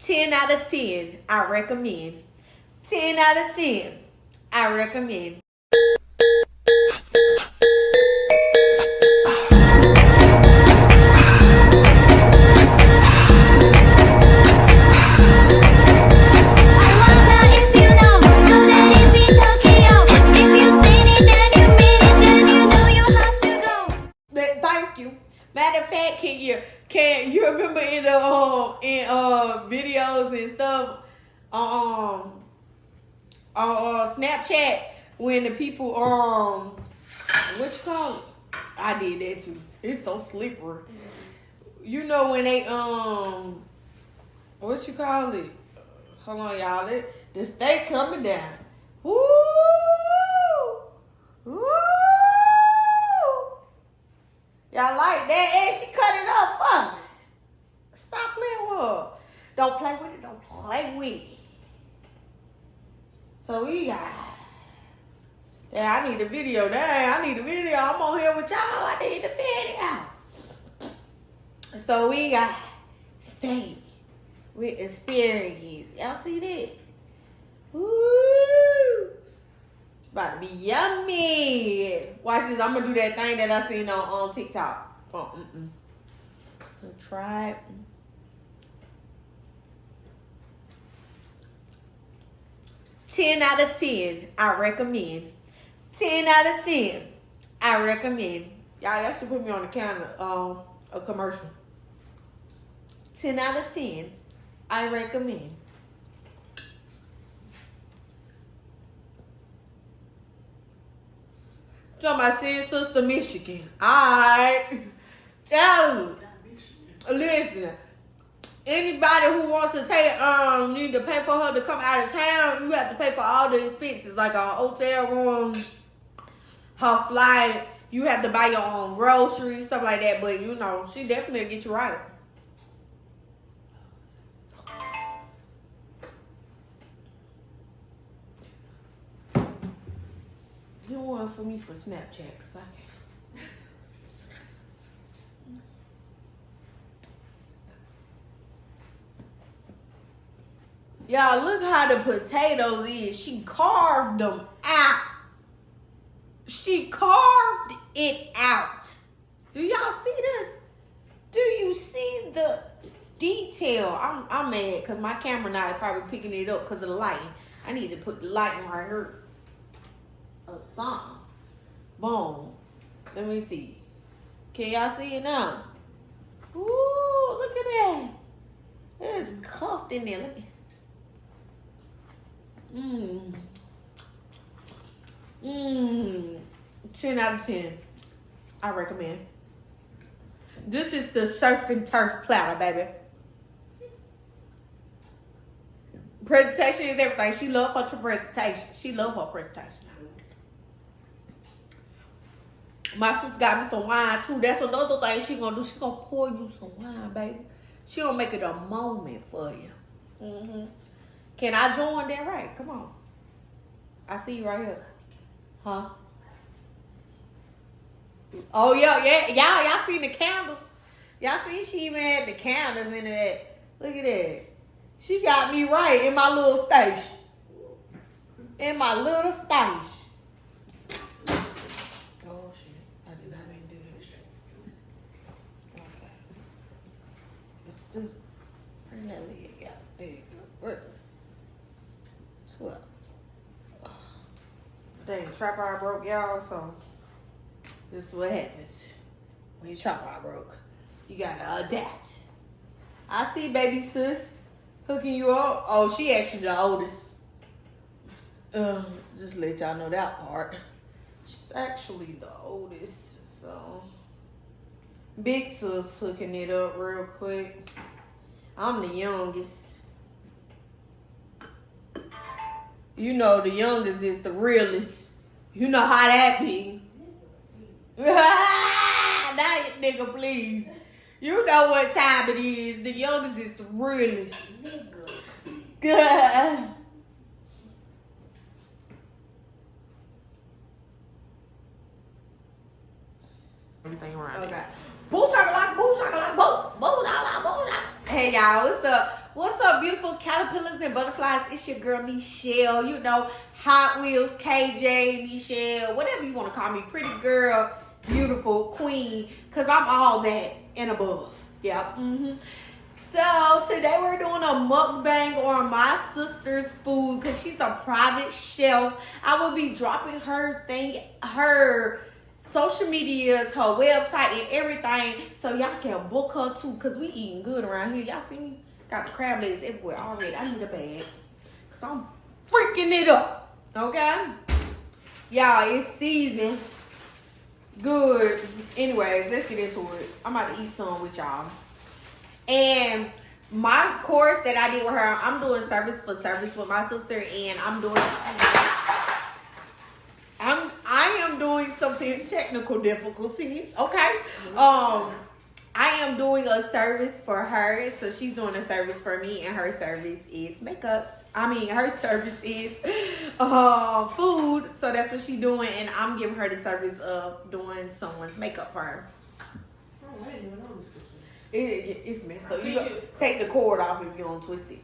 10 out of 10, I recommend. 10 out of 10, I recommend. Thank you. Matter of fact, can you remember in the videos and stuff on Snapchat when the people what you call it? I did that too. It's so slippery. You know when they what you call it? Hold on, y'all. The steak coming down. Woo! Woo! Y'all like that? And she cut it up for me. Stop playing with her. Don't play with it. Don't play with it. So we got. Yeah, I need a video. Dang, I need a video. I'm on here with y'all. I need a video. So we got steak with asparagus. Y'all see that? Woo! About to be yummy. Watch this. I'm gonna do that thing that I seen on TikTok. Try it. "10 out of 10, I recommend. 10 out of 10, I recommend. Y'all should put me on the counter, a commercial. 10 out of 10, I recommend. Talking about seeing Sister Michigan. Alright. Tell you. Listen. Anybody who wants to take need to pay for her to come out of town, you have to pay for all the expenses, like a hotel room, her flight. You have to buy your own groceries, stuff like that. But you know, she definitely get you right. You want for me for Snapchat, cause I can't. Y'all, look how the potatoes is. She carved them out. She carved it out. Do y'all see this? Do you see the detail? I'm mad because my camera now is probably picking it up because of the lighting. I need to put the lighting right here. A song. Boom. Let me see. Can y'all see it now? Ooh, look at that. It's cuffed in there. Let me. 10 out of 10. I recommend. This is the surf and turf platter, baby. Presentation is everything. She love her presentation. She love her presentation. My sister got me some wine too. That's another thing she gonna do. She gonna pour you some wine, baby. She gonna make it a moment for you. Can I join that? Right? Come on. I see you right here. Huh? Oh yeah. Y'all seen the candles? Y'all see she even had the candles in that. Look at that. She got me right in my little station. In my little station. Oh shit. I did not mean to do that shit. Okay. It's just bring that leg out. There you go. Work. 12. Dang, tripod broke, y'all, so this is what happens when your tripod broke. You gotta adapt. I see baby sis hooking you up. Oh, she actually the oldest. Just let y'all know that part. She's actually the oldest, so big sis hooking it up real quick. I'm the youngest. You know the youngest is the realest. You know how that be. Now, nigga, please. You know what time it is. The youngest is the realest. Good. Everything around. Okay. Boo chaka like boo chaka like boo. Boo chaka like boo chaka. Hey y'all, what's up? What's up, beautiful caterpillars and butterflies? It's your girl, Michelle. You know, Hot Wheels, KJ, Michelle, whatever you want to call me. Pretty girl, beautiful, queen. Because I'm all that and above. Yep. So, today we're doing a mukbang on my sister's food. Because she's a private chef. I will be dropping her social medias, her website, and everything, so y'all can book her too, because we eating good around here. Y'all see me? Got the crab legs everywhere already. I need a bag, because I'm freaking it up. Okay? Y'all, it's seasoned. Good. Anyways, let's get into it. I'm about to eat some with y'all. And my course that I did with her, I'm doing service for service with my sister, and I am doing something technical difficulties, okay? I am doing a service for her, so she's doing a service for me, and her service is her service is food, so that's what she's doing, and I'm giving her the service of doing someone's makeup for her. Oh, I didn't even know this. It's messed up. You take the cord off if you don't twist it.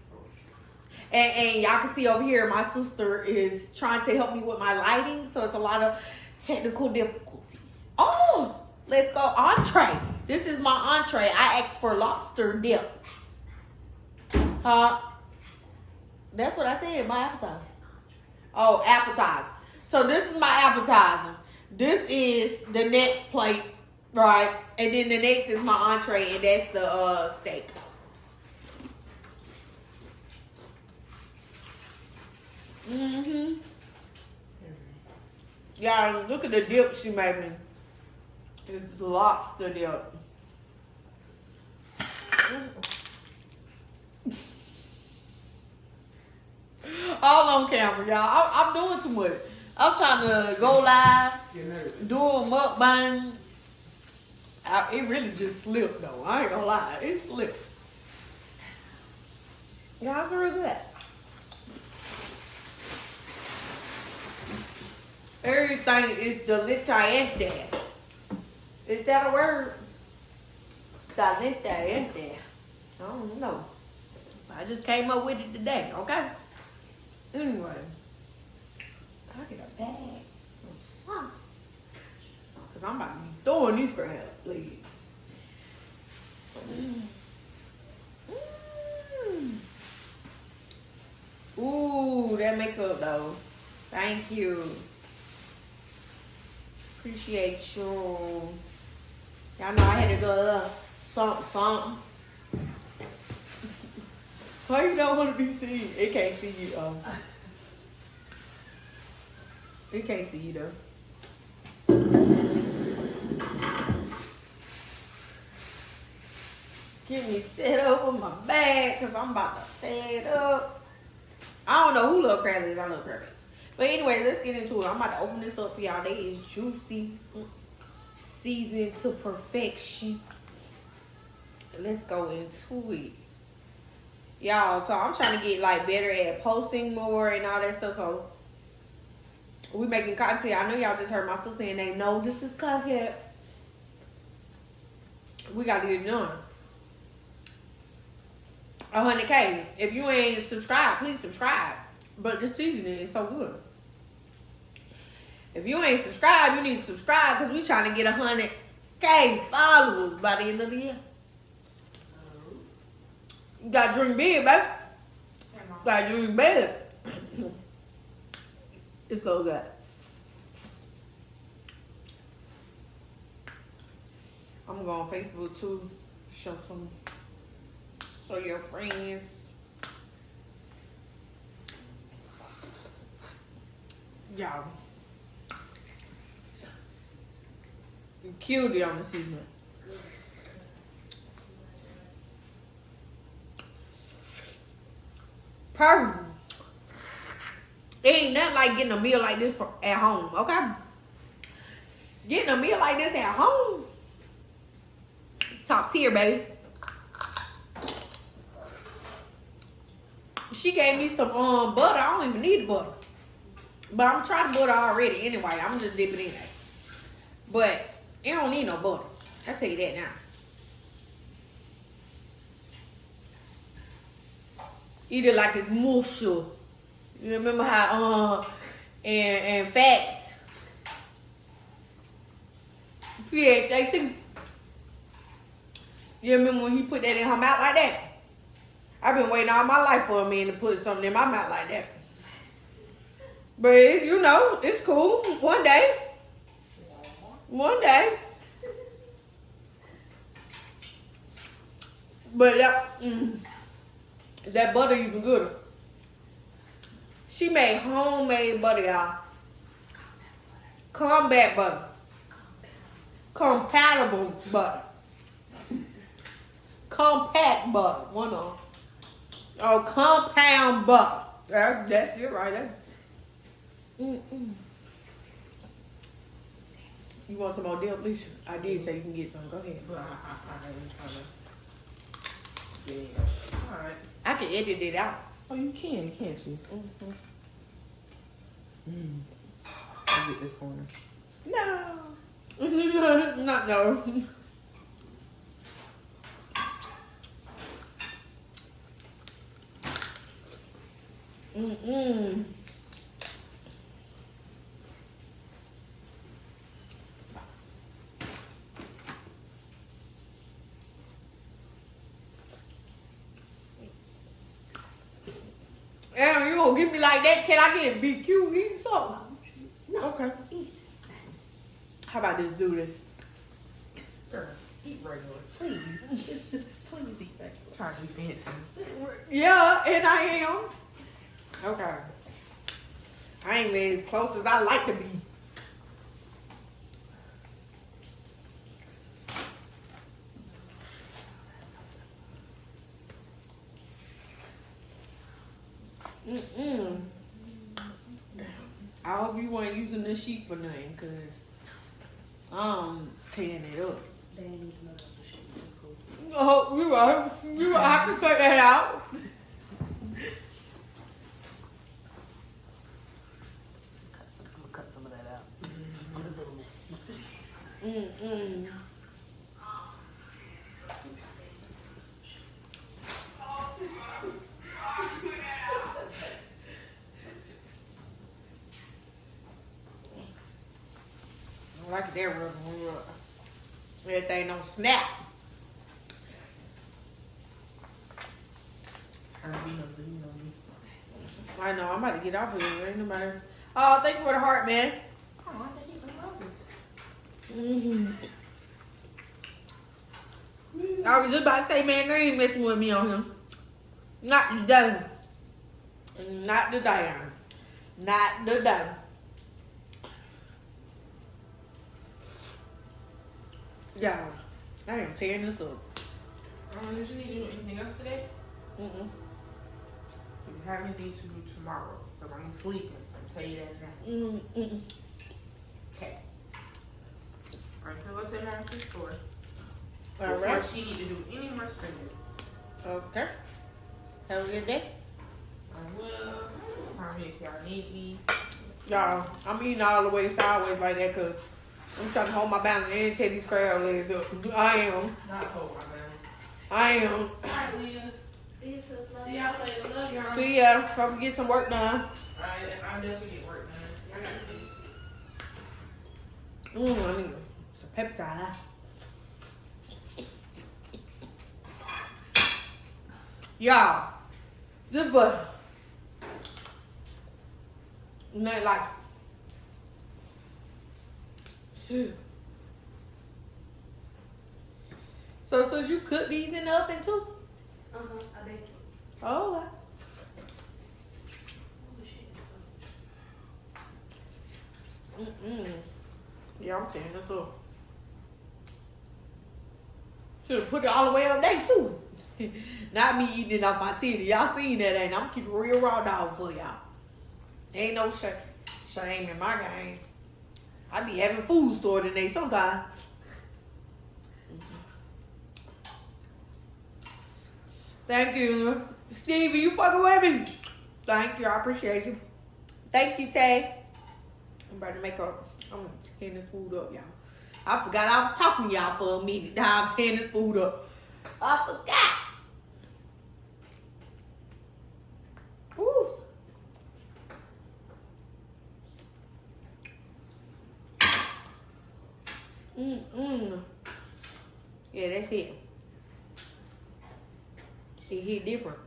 And y'all can see over here, my sister is trying to help me with my lighting, so it's a lot of technical difficulties. Oh, let's go. Entree. This is my entree. I asked for lobster dip. That's what I said, my appetizer. Oh, appetizer. So this is my appetizer. This is the next plate, right? And then the next is my entree, and that's the steak. Y'all, look at the dip she made me. It's lobster dip. All on camera, y'all. I'm doing too much. I'm trying to go live, do a mukbang. It really just slipped, though. I ain't gonna lie. It slipped. Y'all, it's real good. Everything is delicioso. Is that a word? Delicioso. I don't know. I just came up with it today, okay? Anyway. I get a bag. Because I'm about to be throwing these crab legs. Ooh, that makeup though. Thank you. Appreciate you. Y'all know I had to do a little something. Why you don't want to be seen? It can't see you. It can't see you though. Get me set up with my bag because I'm about to set up. I don't know who love crab legs. I love crab legs. But anyway, let's get into it. I'm about to open this up for y'all. They is juicy, seasoned to perfection. Let's go into it. Y'all, so I'm trying to get like better at posting more and all that stuff. So we making content. I know y'all just heard my sister and they know this is content. We got to get it done. 100K. If you ain't subscribed, please subscribe. But this seasoning is so good. If you ain't subscribed, you need to subscribe because we trying to get 100K followers by the end of the year. You got to dream big, baby. Got to dream big. It's so good. I'm going to go on Facebook too. Show your friends. Y'all. You killed it on the seasoning. Perfect. It ain't nothing like getting a meal like this at home, okay? Getting a meal like this at home. Top tier, baby. She gave me some butter. I don't even need butter. But I'm trying butter already anyway. I'm just dipping in there. But it don't need no butter. I'll tell you that now. Eat it like it's mushu. You remember how and Fats PHAT. You remember when he put that in her mouth like that? I've been waiting all my life for a man to put something in my mouth like that. But you know, it's cool. One day. One day. But that butter even gooder. She made homemade butter, y'all. Combat butter. Compatible butter. Compact butter. One on. Oh, compound butter. That's it right there. You want some more dip, Lisa? I did say you can get some. Go ahead. But I ain't trying to. Yeah. All right. I can edit it out. Oh, you can, can't you? I'll get this corner. No. Not no. Damn, you gonna give me like that? Can I get BQ? Eat something. No. Okay. How about this? Do this. Girl, eat regular. Please. Please eat regular. Trying to be fancy. Yeah, and I am. Okay. I ain't been as close as I like to be. I hope you weren't using this sheet for nothing, cause I'm tearing it up. They ain't need to know that was shit. That's cool. Oh, you are. You have to cut that out. I'm gonna cut some of that out. I'm just zooming. I like that rubber. Everything don't snap. Turn me up, you know me. I know. I'm about to get off of here. Ain't nobody. Oh, thank you for the heart, man. Oh, I think you can love this. I was just about to say, man, they ain't messing with me on him. Not today. Not today. Not today. Yeah, I am tearing this up. Did you need to do anything else today? Mm-mm. You have anything to do tomorrow? Because I'm sleeping. I'll tell you that now. Mm-mm. Okay. Alright, I'm going to take her out to the store. All Before right. she need to do any more spending. Okay. Have a good day. I will. Call me if y'all need me. Y'all, I'm eating all the way sideways like that because I'm trying to hold my balance and take these crab legs up. I am. Not hold my man. I am. Alright, Leah. See you, sis. Love See you. y'all later. Love y'all. See ya. Hope you get some work done. I'll definitely get work done. I need some peptide. Y'all, this butter. Nothing like it. So since you cook these in the oven too? I bet. Oh, okay. Yeah, I'm tearing this up. Should have put it all the way up there too. Not me eating it off my titty. Y'all seen that, ain't? I'm keeping real raw dog for y'all. Ain't no shame in my game. I be having food stored in there sometimes. Thank you. Stevie, you fucking with me. Thank you. I appreciate you. Thank you, Tay. I'm about to make her. I'm gonna tear this food up, y'all. I forgot I was talking to y'all for a minute. Now I'm tearing this food up. I forgot. Yeah, that's it. It hit different.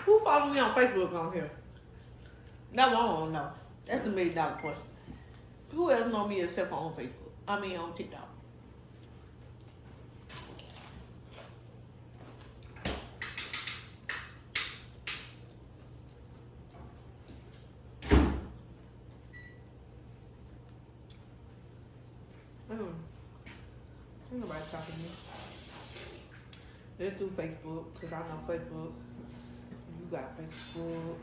Who follow me on Facebook on here? That's what I want to know. That's the $1 million question. Who else know me except for on Facebook? I mean on TikTok. Ain't nobody talking to me. Let's do Facebook, because I know Facebook. You got Facebook.